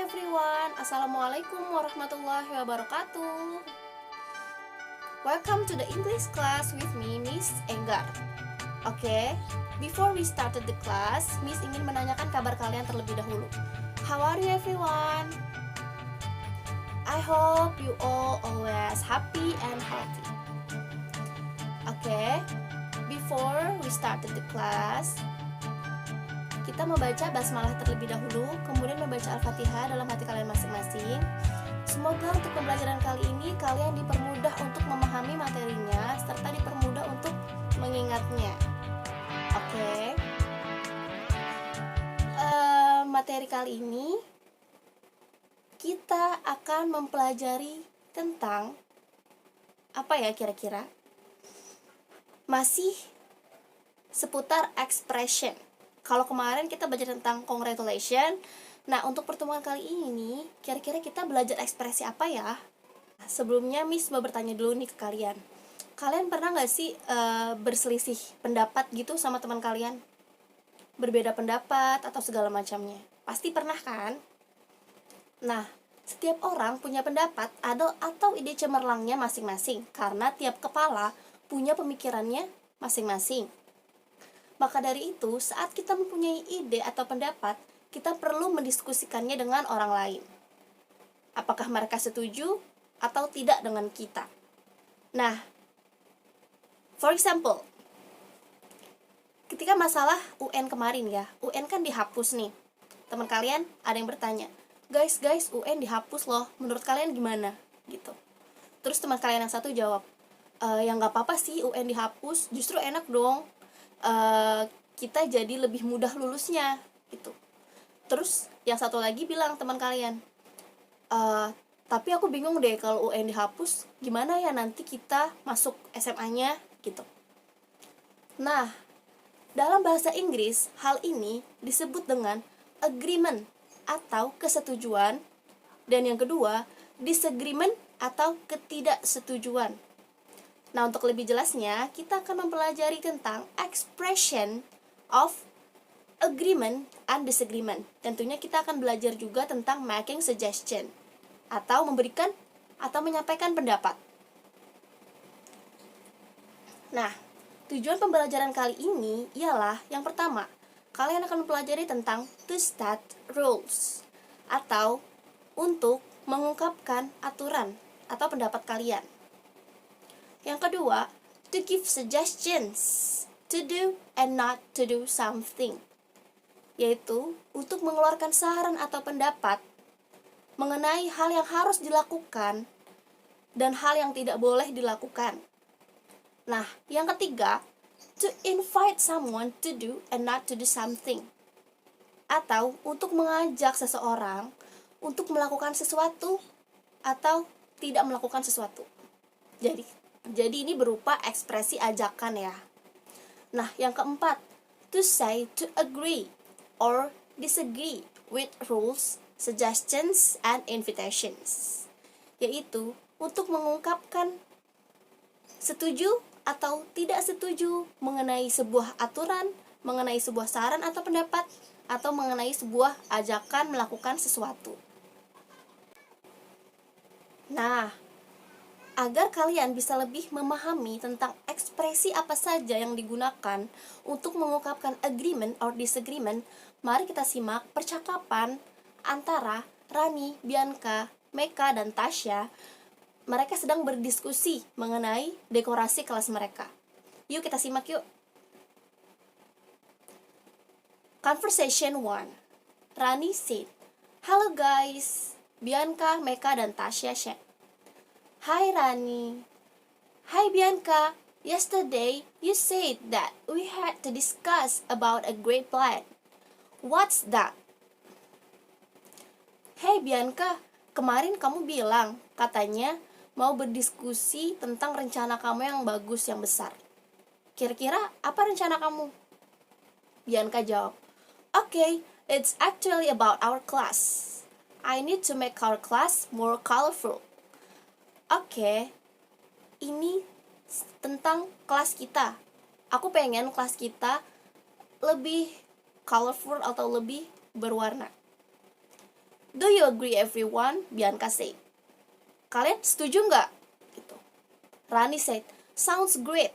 everyone, Assalamualaikum warahmatullahi wabarakatuh. Welcome to the English class with me, Miss Enggar. Oke, before we started the class, Miss ingin menanyakan kabar kalian terlebih dahulu. How are you everyone? I hope you all always happy and healthy. Oke, before we started the class, kita membaca basmalah terlebih dahulu, kemudian membaca Al-Fatihah dalam hati kalian masing-masing. Semoga untuk pembelajaran kali ini kalian dipermudah untuk memahami materinya serta dipermudah untuk mengingatnya. Oke. Materi kali ini kita akan mempelajari tentang apa ya kira-kira? Masih seputar expression. Kalau kemarin kita belajar tentang congratulation, nah untuk pertemuan kali ini kira-kira kita belajar ekspresi apa ya? Sebelumnya Miss mau bertanya dulu nih ke kalian. Kalian pernah gak sih berselisih pendapat gitu sama teman kalian? Berbeda pendapat atau segala macamnya? Pasti pernah kan? Nah, setiap orang punya pendapat atau ide cemerlangnya masing-masing, karena tiap kepala punya pemikirannya masing-masing. Maka dari itu, saat kita mempunyai ide atau pendapat, kita perlu mendiskusikannya dengan orang lain. Apakah mereka setuju atau tidak dengan kita? Nah, for example, ketika masalah UN kemarin ya, UN kan dihapus nih. Teman kalian ada yang bertanya, guys, UN dihapus loh, menurut kalian gimana? Gitu. Terus teman kalian yang satu jawab, ya nggak apa-apa sih UN dihapus, justru enak dong. Kita jadi lebih mudah lulusnya gitu. Terus yang satu lagi bilang teman kalian, tapi aku bingung deh kalau UN dihapus, gimana ya nanti kita masuk SMA-nya gitu. Nah, dalam bahasa Inggris hal ini disebut dengan agreement atau kesetujuan, dan yang kedua disagreement atau ketidaksetujuan. Nah, untuk lebih jelasnya, kita akan mempelajari tentang expression of agreement and disagreement. Tentunya kita akan belajar juga tentang making suggestion, atau memberikan atau menyampaikan pendapat. Nah, tujuan pembelajaran kali ini ialah yang pertama, kalian akan mempelajari tentang to state rules, atau untuk mengungkapkan aturan atau pendapat kalian. Yang kedua, to give suggestions to do and not to do something, yaitu untuk mengeluarkan saran atau pendapat mengenai hal yang harus dilakukan dan hal yang tidak boleh dilakukan. Nah, yang ketiga, to invite someone to do and not to do something, atau untuk mengajak seseorang untuk melakukan sesuatu atau tidak melakukan sesuatu. Jadi ini berupa ekspresi ajakan ya. Nah, yang keempat, to say to agree or disagree with rules, suggestions, and invitations, yaitu untuk mengungkapkan setuju atau tidak setuju mengenai sebuah aturan, mengenai sebuah saran atau pendapat, atau mengenai sebuah ajakan melakukan sesuatu. Nah, agar kalian bisa lebih memahami tentang ekspresi apa saja yang digunakan untuk mengungkapkan agreement or disagreement, mari kita simak percakapan antara Rani, Bianca, Meka, dan Tasya. Mereka sedang berdiskusi mengenai dekorasi kelas mereka. Yuk kita simak yuk. Conversation 1. Rani said, "Hello guys." Bianca, Meka, dan Tasya said, "Hi Rani." "Hi Bianca. Yesterday you said that we had to discuss about a great plan. What's that?" "Hey Bianca, kemarin kamu bilang katanya mau berdiskusi tentang rencana kamu yang bagus, yang besar. Kira-kira apa rencana kamu?" Bianca jawab, "Okay, it's actually about our class. I need to make our class more colorful." Oke, ini tentang kelas kita. Aku pengen kelas kita lebih colorful atau lebih berwarna. Do you agree everyone? Bianca said. Kalian setuju nggak? Gitu. Rani said, sounds great.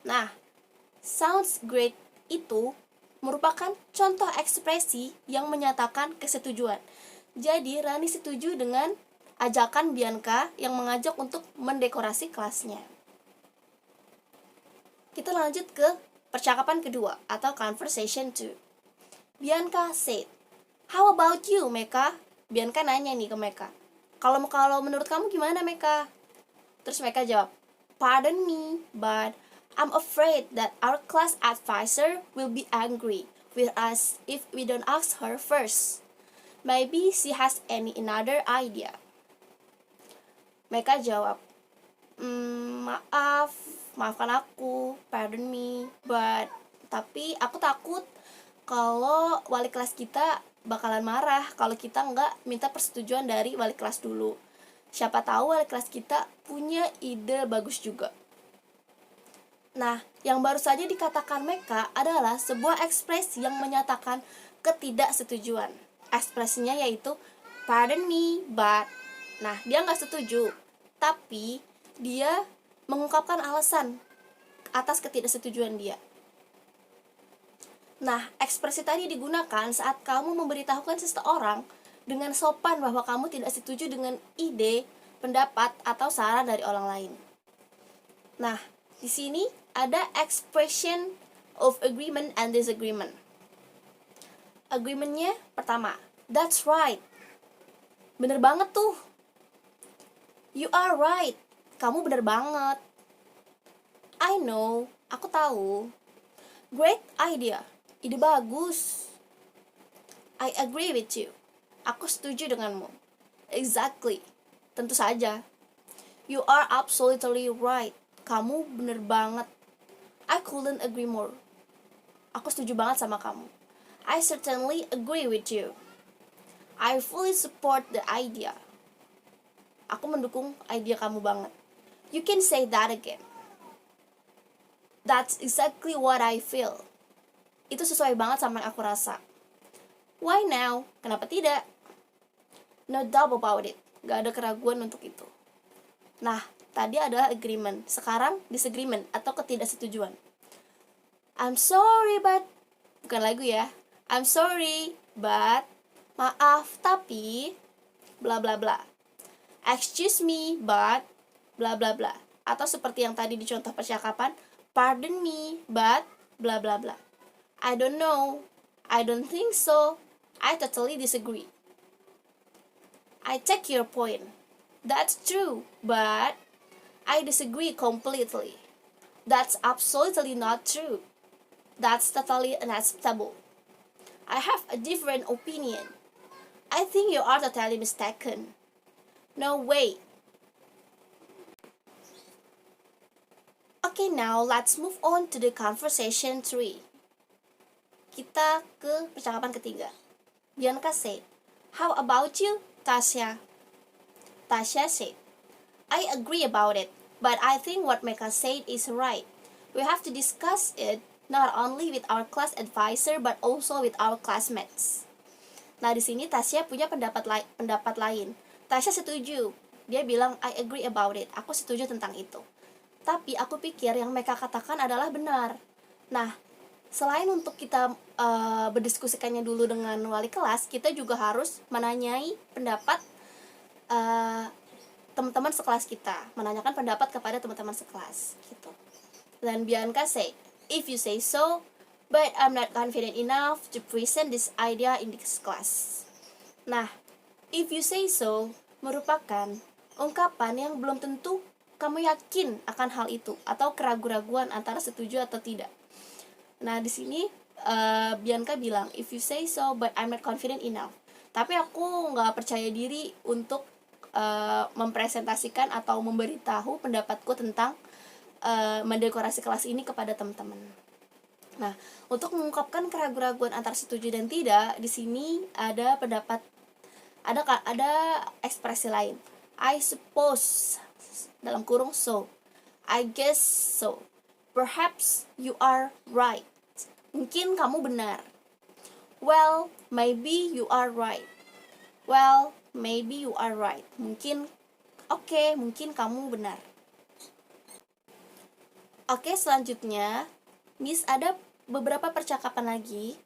Nah, sounds great itu merupakan contoh ekspresi yang menyatakan kesetujuan. Jadi Rani setuju dengan ajakan Bianca yang mengajak untuk mendekorasi kelasnya. Kita lanjut ke percakapan kedua atau conversation 2. Bianca said, how about you, Meka? Bianca nanya nih ke Meka, Kalau menurut kamu gimana, Meka? Terus Meka jawab, pardon me, but I'm afraid that our class advisor will be angry with us if we don't ask her first. Maybe she has another idea. Meka jawab, maafkan aku, pardon me, but tapi aku takut kalau wali kelas kita bakalan marah kalau kita nggak minta persetujuan dari wali kelas dulu. Siapa tahu wali kelas kita punya ide bagus juga. Nah, yang baru saja dikatakan Meka adalah sebuah ekspresi yang menyatakan ketidaksetujuan. Ekspresinya yaitu pardon me, but. Nah, dia nggak setuju, tapi dia mengungkapkan alasan atas ketidaksetujuan dia. Nah, ekspresi tadi digunakan saat kamu memberitahukan seseorang dengan sopan bahwa kamu tidak setuju dengan ide, pendapat, atau saran dari orang lain. Nah, di sini ada expression of agreement and disagreement. Agreementnya pertama, that's right. Bener banget tuh. You are right. Kamu bener banget. I know. Aku tahu. Great idea. Ide bagus. I agree with you. Aku setuju denganmu. Exactly. Tentu saja. You are absolutely right. Kamu bener banget. I couldn't agree more. Aku setuju banget sama kamu. I certainly agree with you. I fully support the idea. Aku mendukung ide kamu banget. You can say that again. That's exactly what I feel. Itu sesuai banget sama yang aku rasa. Why now? Kenapa tidak? No doubt about it. Gak ada keraguan untuk itu. Nah, tadi adalah agreement. Sekarang disagreement atau ketidaksetujuan. I'm sorry but. Bukan lagu ya. I'm sorry but. Maaf tapi. Bla bla bla. Excuse me but. Bla bla bla. Atau seperti yang tadi di contoh percakapan. Pardon me but. Bla bla bla. I don't know. I don't think so. I totally disagree. I take your point. That's true, but I disagree completely. That's absolutely not true. That's totally unacceptable. I have a different opinion. I think you are totally mistaken. No way. Okay, now let's move on to the conversation 3. Kita ke percakapan ketiga. Bianca said, how about you, Tasha? Tasha said, I agree about it, but I think what Mecca said is right. We have to discuss it not only with our class advisor but also with our classmates. Nah, di sini Tasha punya pendapat lain. Tasha setuju. Dia bilang, I agree about it. Aku setuju tentang itu. Tapi aku pikir yang Mecca katakan adalah benar. Nah, selain untuk kita berdiskusikannya dulu dengan wali kelas, kita juga harus menanyai pendapat teman-teman sekelas kita, menanyakan pendapat kepada teman-teman sekelas gitu. Dan Bianca say, if you say so, but I'm not confident enough to present this idea in this class. Nah, if you say so merupakan ungkapan yang belum tentu kamu yakin akan hal itu atau keraguan-raguan antara setuju atau tidak. Nah, di sini Bianca bilang, if you say so, but I'm not confident enough. Tapi aku nggak percaya diri untuk mempresentasikan atau memberitahu pendapatku tentang mendekorasi kelas ini kepada teman-teman. Nah, untuk mengungkapkan keraguan-raguan antara setuju dan tidak, di sini ada ekspresi lain. I suppose, dalam kurung so. I guess so. Perhaps you are right. Mungkin kamu benar. Well, maybe you are right. Well, maybe you are right. Mungkin kamu benar. Oke, selanjutnya, Miss ada beberapa percakapan lagi.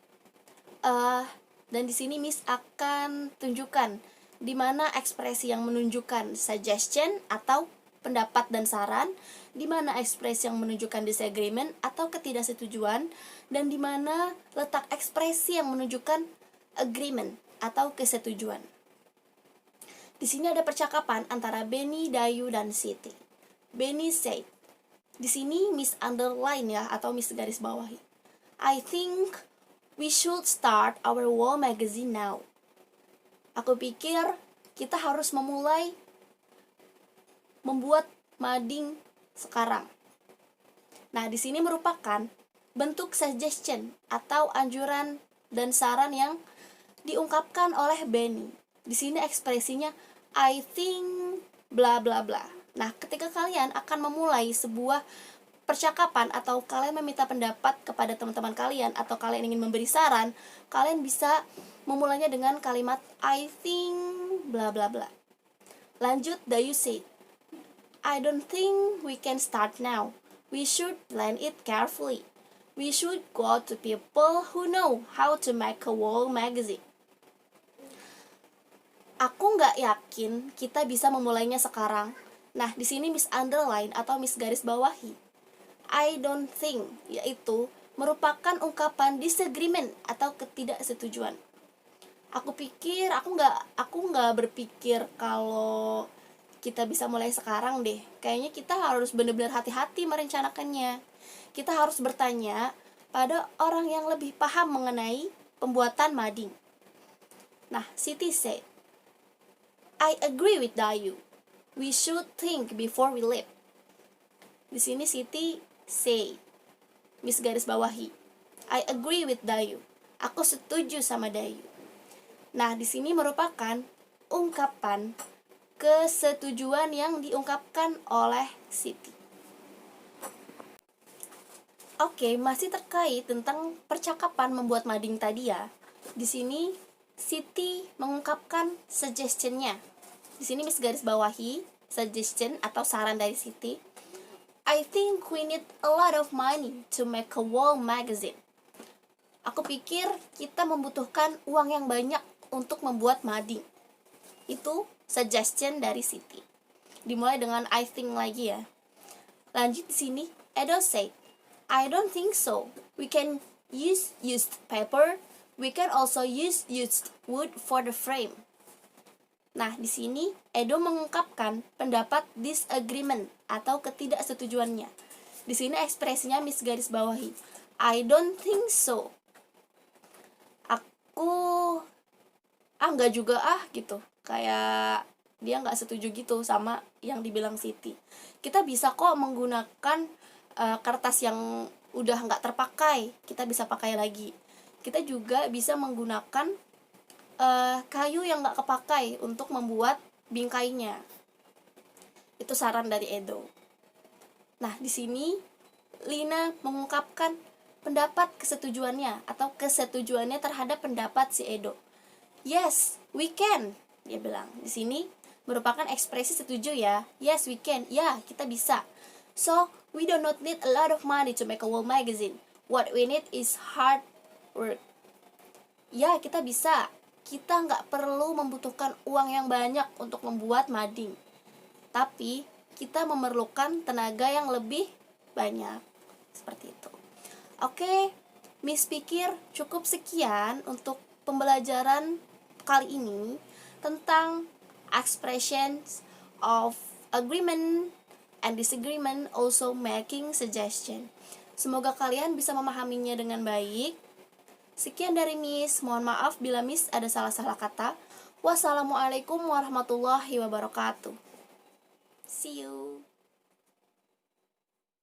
Dan di sini Miss akan tunjukkan di mana ekspresi yang menunjukkan suggestion atau pendapat dan saran, di mana ekspresi yang menunjukkan disagreement atau ketidaksetujuan, dan di mana letak ekspresi yang menunjukkan agreement atau kesetujuan. Di sini ada percakapan antara Benny, Dayu, dan Siti. Benny said, di sini Miss underline ya, atau Miss garis bawahi. I think we should start our wall magazine now. Aku pikir kita harus memulai membuat mading sekarang. Nah, di sini merupakan bentuk suggestion atau anjuran dan saran yang diungkapkan oleh Benny. Di sini ekspresinya I think bla bla bla. Nah, ketika kalian akan memulai sebuah percakapan atau kalian meminta pendapat kepada teman-teman kalian atau kalian ingin memberi saran, kalian bisa memulainya dengan kalimat I think bla bla bla. Lanjut, Dayu said, I don't think we can start now. We should plan it carefully. We should go to people who know how to make a wall magazine. Aku nggak yakin kita bisa memulainya sekarang. Nah, di sini Miss underline atau Miss garis bawahi. I don't think, yaitu merupakan ungkapan disagreement atau ketidaksetujuan. Aku nggak berpikir kalau kita bisa mulai sekarang deh. Kayaknya kita harus benar-benar hati-hati merencanakannya. Kita harus bertanya pada orang yang lebih paham mengenai pembuatan mading. Nah, Siti said, I agree with Dayu. We should think before we leave. Di sini Siti say, Miss garis bawahi, I agree with Dayu. Aku setuju sama Dayu. Nah, di sini merupakan ungkapan kesetujuan yang diungkapkan oleh Siti. Oke, masih terkait tentang percakapan membuat mading tadi ya. Di sini Siti mengungkapkan suggestion-nya. Di sini Miss garis bawahi suggestion atau saran dari Siti. I think we need a lot of money to make a wall magazine. Aku pikir kita membutuhkan uang yang banyak untuk membuat mading. Itu suggestion dari Siti. Dimulai dengan I think lagi ya. Lanjut di sini, Edo said, I don't think so. We can use used paper. We can also use used wood for the frame. Nah, di sini Edo mengungkapkan pendapat disagreement atau ketidaksetujuannya. Di sini ekspresinya Miss garis bawahi. I don't think so. Aku enggak juga gitu. Kayak dia enggak setuju gitu sama yang dibilang Siti. Kita bisa kok menggunakan kertas yang udah enggak terpakai. Kita bisa pakai lagi. Kita juga bisa menggunakan kayu yang nggak kepakai untuk membuat bingkainya. Itu saran dari Edo. Nah, di sini Lina mengungkapkan pendapat kesetujuannya atau kesetujuannya terhadap pendapat si Edo. Yes, we can, dia bilang. Di sini merupakan ekspresi setuju ya. Yes, we can. Ya, kita bisa. So, we do not need a lot of money to make a wall magazine. What we need is hard work. Ya, kita bisa. Kita nggak perlu membutuhkan uang yang banyak untuk membuat mading. Tapi, kita memerlukan tenaga yang lebih banyak. Seperti itu. Oke, Miss pikir cukup sekian untuk pembelajaran kali ini tentang expressions of agreement and disagreement, also making suggestion. Semoga kalian bisa memahaminya dengan baik. Sekian dari Miss, mohon maaf bila Miss ada salah-salah kata. Wassalamualaikum warahmatullahi wabarakatuh. See you.